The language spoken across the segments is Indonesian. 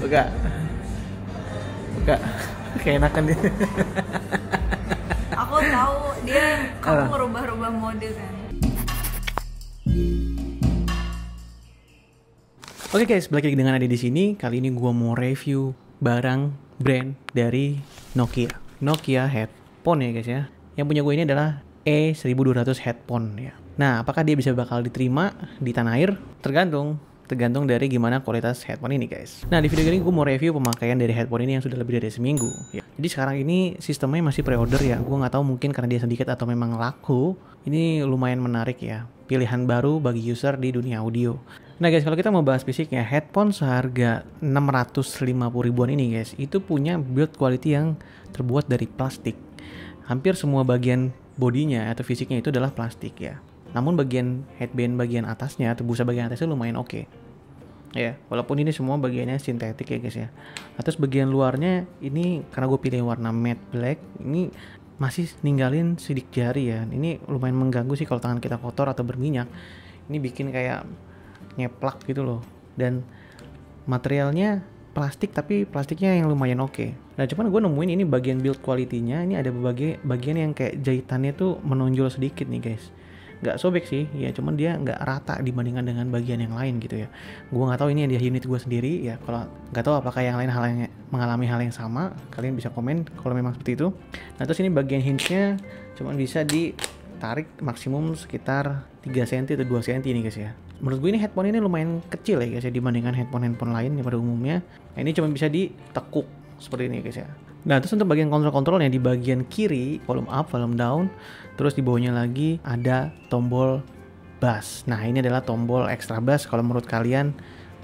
Buka. Buka. Keenakan dia. Aku tahu dia kamu merubah-rubah mode kan. Oke guys, balik lagi dengan Ade di sini. Kali ini gua mau review barang brand dari Nokia. Nokia headphone ya guys ya. Yang punya gue ini adalah E1200 headphone ya. Nah, apakah dia bisa bakal diterima di tanah air? Tergantung dari gimana kualitas headphone ini guys. Nah, di video ini gue mau review pemakaian dari headphone ini yang sudah lebih dari seminggu ya. Jadi sekarang ini sistemnya masih pre-order ya. Gue nggak tahu mungkin karena dia sedikit atau memang laku. Ini lumayan menarik ya. Pilihan baru bagi user di dunia audio. Nah guys, kalau kita mau bahas fisiknya, headphone seharga 650 ribuan ini guys, itu punya build quality yang terbuat dari plastik. Hampir semua bagian bodinya atau fisiknya itu adalah plastik ya. Namun bagian headband bagian atasnya atau busa bagian atasnya lumayan oke. Ya, walaupun ini semua bagiannya sintetik ya guys ya. Terus bagian luarnya ini karena gue pilih warna matte black, ini masih ninggalin sidik jari ya. Ini lumayan mengganggu sih kalau tangan kita kotor atau berminyak. Ini bikin kayak nyeplak gitu loh. Dan materialnya plastik tapi plastiknya yang lumayan oke. Nah cuman gue nemuin ini bagian build quality-nya ini ada bagian yang kayak jahitannya tuh menonjol sedikit nih guys. Nggak sobek sih ya, cuman dia nggak rata dibandingkan dengan bagian yang lain gitu ya. Gue nggak tahu ini dia unit gue sendiri ya. Kalau nggak tahu apakah yang lain mengalami hal yang sama, kalian bisa komen kalau memang seperti itu. Nah terus ini bagian hinge-nya cuman bisa ditarik maksimum sekitar 3 cm atau 2 cm nih guys ya. Menurut gue ini headphone ini lumayan kecil ya guys ya dibandingkan handphone lain yang pada umumnya. Nah ini cuma bisa ditekuk seperti ini guys ya. Nah terus untuk bagian kontrolnya di bagian kiri volume up, volume down, terus di bawahnya lagi ada tombol bass. Nah ini adalah tombol extra bass. Kalau menurut kalian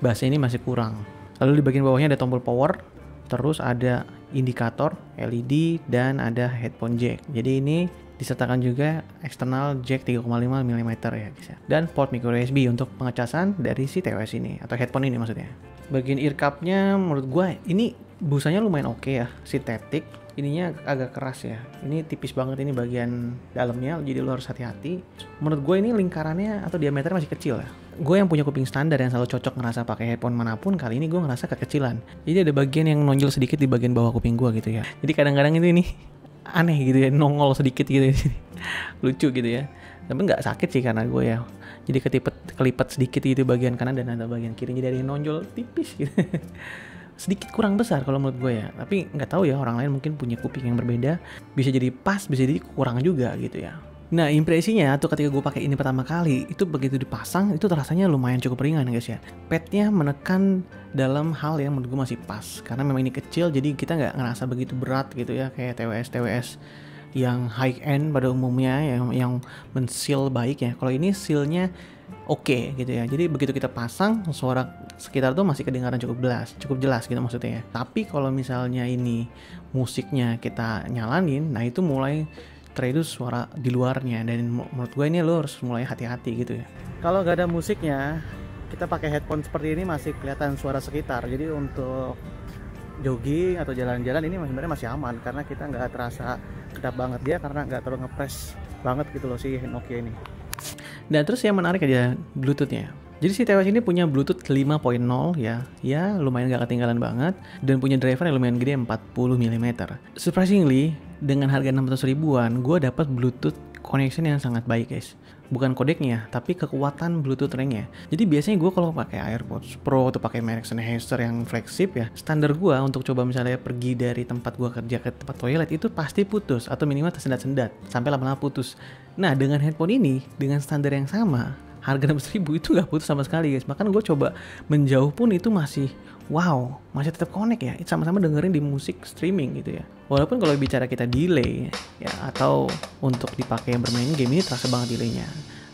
bassnya ini masih kurang. Lalu di bagian bawahnya ada tombol power, terus ada indikator LED dan ada headphone jack. Jadi ini disertakan juga eksternal jack 3,5 mm ya guys ya. Dan port micro USB untuk pengecasan dari si TWS ini atau headphone ini maksudnya. Bagian ear cup-nya menurut gue ini busanya lumayan oke ya, sintetik. Ininya agak keras ya. Ini tipis banget ini bagian dalamnya, jadi lo harus hati-hati. Menurut gue ini lingkarannya atau diameternya masih kecil ya. Gue yang punya kuping standar yang selalu cocok ngerasa pakai headphone manapun, kali ini gue ngerasa kekecilan. Jadi ada bagian yang nonjol sedikit di bagian bawah kuping gue gitu ya. Jadi kadang-kadang ini aneh gitu ya, nongol sedikit gitu ya. Lucu gitu ya. Tapi nggak sakit sih karena gue ya. Jadi kelipat sedikit gitu bagian kanan dan ada bagian kiri, jadi ada yang nonjol tipis gitu. Sedikit kurang besar kalau menurut gue ya. Tapi nggak tahu ya, orang lain mungkin punya kuping yang berbeda. Bisa jadi pas, bisa jadi kurang juga gitu ya. Nah impresinya tuh ketika gue pakai ini pertama kali, itu begitu dipasang itu terasanya lumayan cukup ringan guys ya. Padnya menekan dalam hal yang menurut gue masih pas. Karena memang ini kecil jadi kita nggak ngerasa begitu berat gitu ya. Kayak TWS yang high end pada umumnya yang men-seal baik ya. Kalau ini seal-nya oke gitu ya. Jadi begitu kita pasang suara sekitar tuh masih kedengaran cukup jelas gitu maksudnya ya. Tapi kalau misalnya ini musiknya kita nyalanin, nah itu mulai terreduce suara di luarnya dan menurut gue ini lo harus mulai hati-hati gitu ya. Kalau nggak ada musiknya, kita pakai headphone seperti ini masih kelihatan suara sekitar. Jadi untuk jogging atau jalan-jalan ini sebenarnya masih aman karena kita nggak terasa kedap banget dia karena nggak terlalu ngepres banget gitu loh si Nokia ini. Dan terus yang menarik aja Bluetoothnya. Jadi si TWS ini punya Bluetooth 5.0 ya lumayan gak ketinggalan banget dan punya driver yang lumayan gede 40 mm. Surprisingly dengan harga 600 ribuan gue dapat Bluetooth connection yang sangat baik guys. Bukan kodeknya tapi kekuatan Bluetooth ringnya. Jadi biasanya gue kalau pakai AirPods Pro atau pakai merek Sennheiser yang flagship ya, standar gue untuk coba misalnya pergi dari tempat gue kerja ke tempat toilet itu pasti putus atau minimal tersendat-sendat sampai lama-lama putus. Nah dengan headphone ini dengan standar yang sama harga 600 ribu itu gak putus sama sekali guys. Bahkan gue coba menjauh pun itu masih masih tetap connect ya. Itu sama-sama dengerin di musik streaming gitu ya. Walaupun kalau bicara kita delay ya atau untuk dipakai bermain game ini terasa banget delaynya.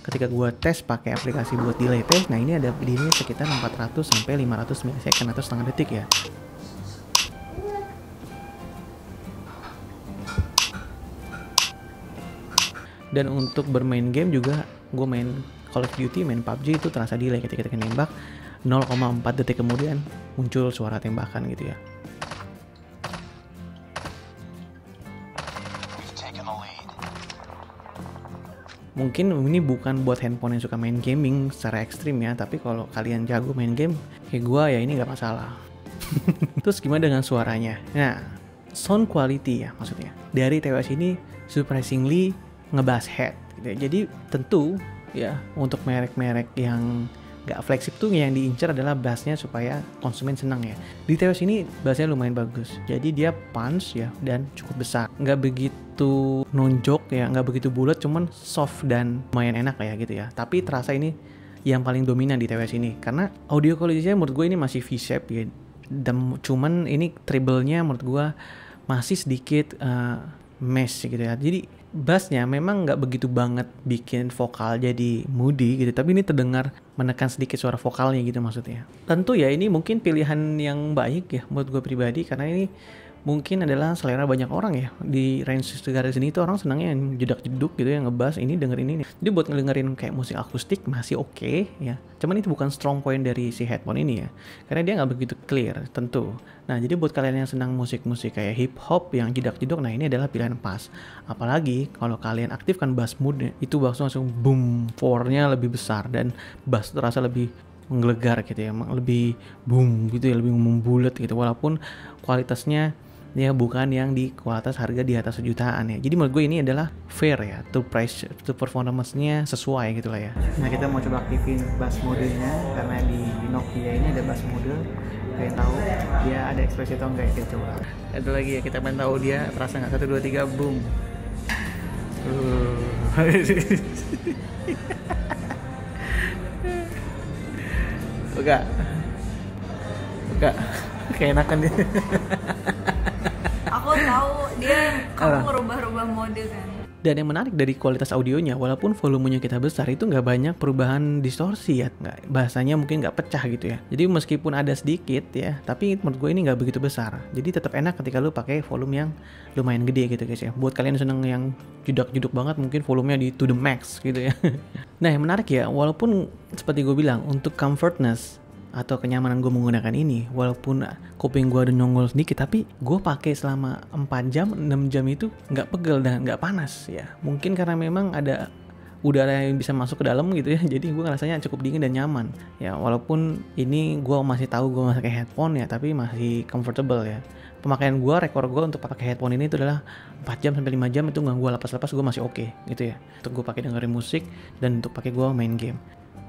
Ketika gue tes pakai aplikasi buat delay test, nah ini ada delay sekitar 400 sampai 500 milisecond atau setengah detik ya. Dan untuk bermain game juga gue main Call of Duty, main PUBG itu terasa delay ketika kita nembak 0,4 detik kemudian muncul suara tembakan gitu ya. Mungkin ini bukan buat handphone yang suka main gaming secara ekstrim ya, tapi kalau kalian jago main game kayak gue ya ini gak masalah. Terus gimana dengan suaranya? Nah, sound quality ya maksudnya. Dari TWS ini surprisingly ngebass head gitu ya. Jadi tentu ya untuk merek-merek yang gak flagship tuh yang diincar adalah bassnya supaya konsumen senang ya. Di TWS ini bassnya lumayan bagus. Jadi dia punch ya dan cukup besar. Gak begitu nonjok ya, gak begitu bulat, cuman soft dan lumayan enak ya gitu ya. Tapi terasa ini yang paling dominan di TWS ini. Karena audio quality-nya menurut gue ini masih V-shape ya. Dan cuman ini treble-nya menurut gue masih sedikit mesh gitu ya. Jadi bassnya memang nggak begitu banget bikin vokal jadi moody gitu, tapi ini terdengar menekan sedikit suara vokalnya gitu maksudnya. Tentu ya ini mungkin pilihan yang baik ya menurut gue pribadi, karena ini mungkin adalah selera banyak orang ya. Di range segala sini itu orang senangnya yang jedak-jeduk gitu ya, ngebass ini denger ini nih. Jadi buat ngedengerin kayak musik akustik masih oke ya. Cuman itu bukan strong point dari si headphone ini ya, karena dia nggak begitu clear tentu. Nah jadi buat kalian yang senang musik-musik kayak hip hop yang jedak-jeduk, nah ini adalah pilihan pas. Apalagi kalau kalian aktifkan bass mode, itu bass langsung boom, powernya lebih besar dan bass terasa lebih menggelegar gitu ya, lebih boom gitu ya, lebih membulat gitu. Walaupun kualitasnya ya bukan yang di kualitas harga di atas sejutaan ya. Jadi menurut gue ini adalah fair ya, to price to performance-nya sesuai gitu lah ya. Nah kita mau coba aktifin bass mode-nya, karena di Nokia ini ada bass mode. Kayak tahu dia ada ekspresi atau enggak, kita coba. Ada lagi ya, kita pengen tahu dia terasa nggak. 1, 2, 3 boom. Buka kayak enakan dia. Aku tahu dia kamu ngerubah-rubah mode kan. Dan yang menarik dari kualitas audionya, walaupun volumenya kita besar, itu nggak banyak perubahan distorsi ya, nggak, bahasanya mungkin nggak pecah gitu ya. Jadi meskipun ada sedikit ya, tapi menurut gue ini nggak begitu besar. Jadi tetap enak ketika lu pakai volume yang lumayan gede gitu guys ya. Buat kalian seneng yang judak-juduk banget, mungkin volumenya di to the max gitu ya. Nah yang menarik ya, walaupun seperti gue bilang, untuk comfortness atau kenyamanan gue menggunakan ini, walaupun kuping gue ada nyonggol sedikit, tapi gue pakai selama 4 jam, 6 jam itu nggak pegel dan nggak panas ya. Mungkin karena memang ada udara yang bisa masuk ke dalam gitu ya, jadi gue ngerasanya cukup dingin dan nyaman ya. Walaupun ini gue masih tahu gue masih pakai headphone ya, tapi masih comfortable ya. Pemakaian gue, rekor gue untuk pakai headphone ini itu adalah 4 jam sampai 5 jam, itu nggak gue lepas-lepas, gue masih oke gitu ya, untuk gue pakai dengerin musik dan untuk pakai gue main game.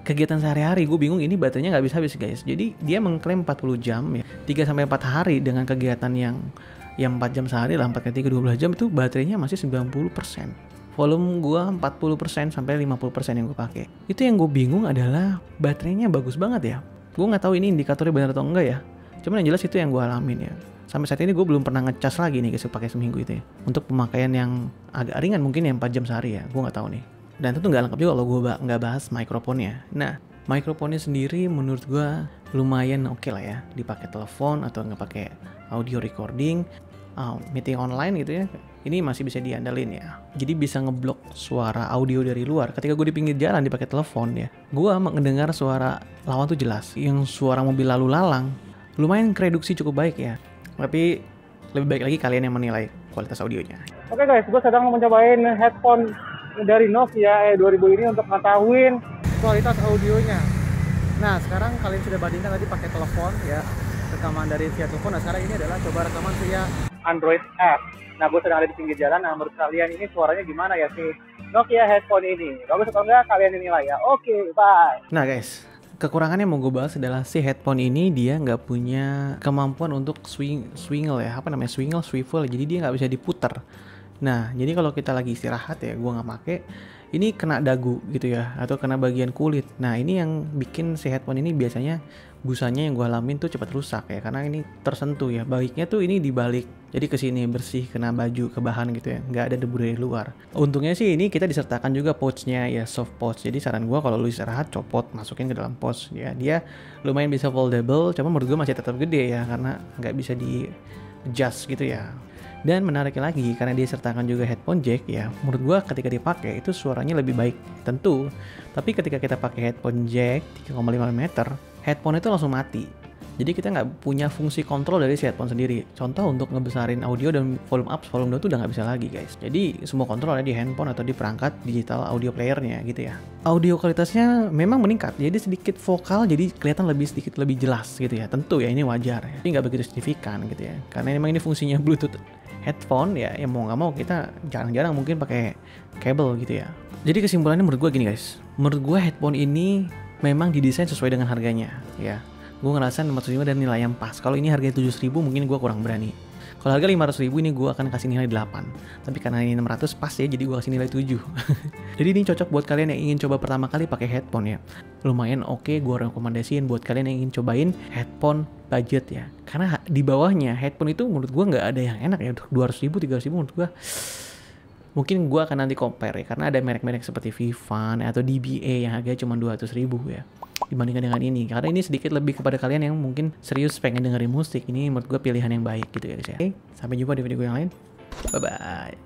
Kegiatan sehari-hari gue bingung, ini baterainya nggak habis-habis guys. Jadi dia mengklaim 40 jam ya, 3-4 hari dengan kegiatan yang 4 jam sehari lah, 4 kali 3 12 jam, itu baterainya masih 90%. Volume gue 40% sampai 50% yang gue pakai. Itu yang gue bingung adalah baterainya bagus banget ya. Gue nggak tahu ini indikatornya benar atau enggak ya. Cuman yang jelas itu yang gue alamin ya. Sampai saat ini gue belum pernah ngecas lagi nih guys pakai seminggu itu ya. Untuk pemakaian yang agak ringan mungkin yang 4 jam sehari ya, gue nggak tahu nih. Dan tentu nggak lengkap juga kalau gue nggak bahas mikrofonnya. Nah, mikrofonnya sendiri menurut gue lumayan oke lah ya, dipakai telepon atau nggak pakai audio recording, meeting online gitu ya. Ini masih bisa diandalin ya. Jadi bisa ngeblok suara audio dari luar. Ketika gue di pinggir jalan dipakai telepon ya, gue mendengar suara lawan tuh jelas. Yang suara mobil lalu lalang lumayan reduksi cukup baik ya. Tapi lebih baik lagi kalian yang menilai kualitas audionya. Oke guys, gue sedang mencobain headphone dari Nokia E2000 ini untuk ngetahuin kualitas audionya. Nah sekarang kalian sudah bandingkan tadi pakai telepon ya, rekaman dari via telepon. Nah sekarang ini adalah coba rekaman via Android app. Nah gue sedang ada di pinggir jalan. Nah menurut kalian ini suaranya gimana ya sih Nokia headphone ini? Bagus atau enggak kalian dinilai ya. Oke, bye. Nah guys, kekurangannya mau gue bahas adalah si headphone ini dia nggak punya kemampuan untuk swivel ya, swivel, jadi dia nggak bisa diputar. Nah jadi kalau kita lagi istirahat ya, gue nggak pakai, ini kena dagu gitu ya, atau kena bagian kulit. Nah ini yang bikin si headphone ini biasanya busanya yang gue alamin tuh cepat rusak ya, karena ini tersentuh ya. Baiknya tuh ini dibalik, jadi kesini bersih, kena baju, ke bahan gitu ya, nggak ada debu dari luar. Untungnya sih ini kita disertakan juga pouchnya ya, soft pouch. Jadi saran gue kalau lu istirahat copot, masukin ke dalam pouch ya. Dia lumayan bisa foldable, cuma menurut gue masih tetap gede ya, karena nggak bisa di adjust gitu ya. Dan menariknya lagi, karena dia sertakan juga headphone jack ya, menurut gua ketika dipakai itu suaranya lebih baik tentu. Tapi ketika kita pakai headphone jack 3,5 mm, headphone itu langsung mati. Jadi kita nggak punya fungsi kontrol dari si headphone sendiri. Contoh untuk ngebesarin audio dan volume up, volume down tuh udah nggak bisa lagi guys. Jadi semua kontrol ada di handphone atau di perangkat digital audio playernya gitu ya. Audio kualitasnya memang meningkat, jadi sedikit vokal jadi kelihatan sedikit lebih jelas gitu ya. Tentu ya ini wajar ya, tapi nggak begitu signifikan gitu ya. Karena memang ini fungsinya Bluetooth headphone ya, mau nggak mau kita jarang-jarang mungkin pakai kabel gitu ya. Jadi kesimpulannya menurut gue gini guys, menurut gue headphone ini memang didesain sesuai dengan harganya ya. Gue ngerasa 605 dan nilai yang pas. Kalau ini harganya 7.000 mungkin gue kurang berani. Kalau harga 500.000 ini gue akan kasih nilai 8. Tapi karena ini 600 pas ya, jadi gue kasih nilai 7. Jadi ini cocok buat kalian yang ingin coba pertama kali pakai headphone ya. Lumayan oke, gue rekomendasiin buat kalian yang ingin cobain headphone budget ya. Karena di bawahnya headphone itu menurut gue nggak ada yang enak ya. 200.000, 300.000 menurut gue. Mungkin gue akan nanti compare ya. Karena ada merek-merek seperti Vivan atau DBA yang harganya cuma 200.000 ya. Dibandingkan dengan ini, karena ini sedikit lebih kepada kalian yang mungkin serius pengen dengerin musik. Ini menurut gue pilihan yang baik gitu ya guys ya. Oke, sampai jumpa di video gue yang lain. Bye bye.